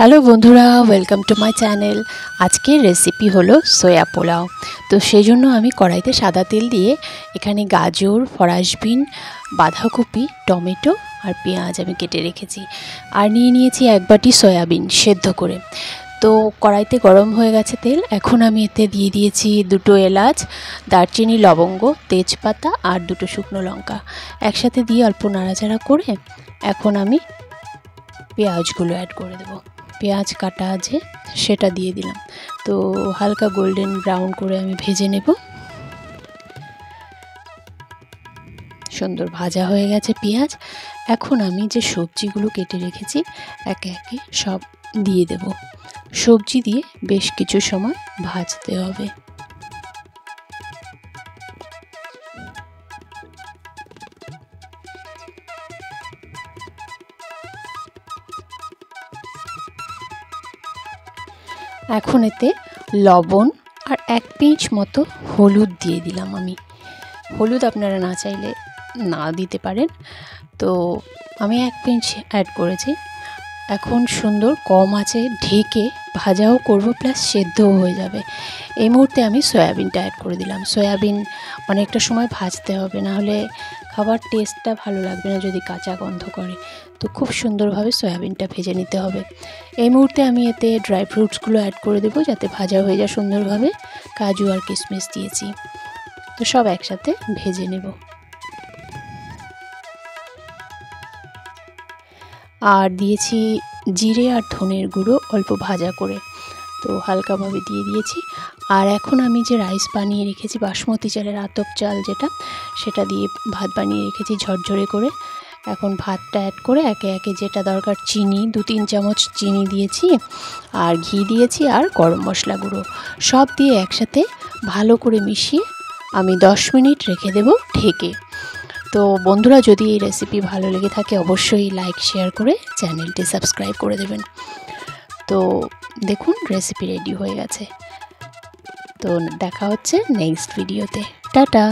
Hello বন্ধুরা, welcome to my channel. আজকের recipe হলো সয়া পোলাও। তো সেই জন্য আমি কড়াইতে সাদা তেল দিয়ে এখানে গাজর, ফরাসবিন, বাঁধাকপি, টমেটো আর পেঁয়াজ আমি কেটে রেখেছি। আর নিয়ে নিয়েছি এক বাটি সয়াবিন সেদ্ধ করে। তো কড়াইতে গরম হয়ে গেছে তেল। এখন আমি এতে দিয়ে দিয়েছি দুটো এলাচ, দারচিনি, লবঙ্গ, তেজপাতা আর দুটো শুকনো লঙ্কা একসাথে দিয়ে অল্প নাড়াচাড়া করে এখন আমি পেঁয়াজগুলো অ্যাড করে দেবো। পেঁয়াজ কাটা আছে সেটা দিয়ে দিলাম। তো হালকা গোল্ডেন ব্রাউন করে আমি ভেজে নেব। সুন্দর ভাজা হয়ে গেছে পেঁয়াজ। এখন আমি যে সবজিগুলো কেটে রেখেছি একে একে সব দিয়ে দেব। সবজি দিয়ে বেশ কিছু সময় ভাজতে হবে। এখন এতে লবণ আর এক পিঞ্চ মতো হলুদ দিয়ে দিলাম আমি। হলুদ আপনারা না চাইলে না দিতে পারেন, তো আমি এক পিঞ্চ অ্যাড করেছি। এখন সুন্দর কম আঁচে ঢেকে ভাজাও করব, প্লাস সেদ্ধও হয়ে যাবে। এই মুহূর্তে আমি সয়াবিনটা অ্যাড করে দিলাম। সয়াবিন অনেকটা সময় ভাজতে হবে, নাহলে খাবার টেস্টটা ভালো লাগবে না যদি কাঁচা গন্ধ করে। তো খুব সুন্দরভাবে সয়াবিনটা ভেজে নিতে হবে। এই মুহূর্তে আমি এতে ড্রাই ফ্রুটসগুলো অ্যাড করে দেবো যাতে ভাজা হয়ে যায় সুন্দরভাবে। কাজু আর কিশমিশ দিয়েছি, তো সব একসাথে ভেজে নেব। আর দিয়েছি জিরে আর ধনের গুঁড়ো অল্প ভাজা করে, তো হালকাভাবে দিয়ে দিয়েছি। আর এখন আমি যে রাইস বানিয়ে রেখেছি, বাসমতি চালের আতপ চাল যেটা, সেটা দিয়ে ভাত বানিয়ে রেখেছি ঝরঝরে করে। এখন ভাতটা অ্যাড করে একে একে যেটা দরকার, চিনি 2-3 চামচ চিনি দিয়েছি, আর ঘি দিয়েছি, আর গরম মশলা গুঁড়ো সব দিয়ে একসাথে ভালো করে মিশিয়ে আমি 10 মিনিট রেখে দেব ঢেকে। তো বন্ধুরা, যদি এই রেসিপি ভালো লেগে থাকে অবশ্যই লাইক শেয়ার করে চ্যানেলটি সাবস্ক্রাইব করে দেবেন। তো দেখুন রেসিপি রেডি হয়ে গেছে। তো দেখা হচ্ছে নেক্সট ভিডিওতে। টাটা।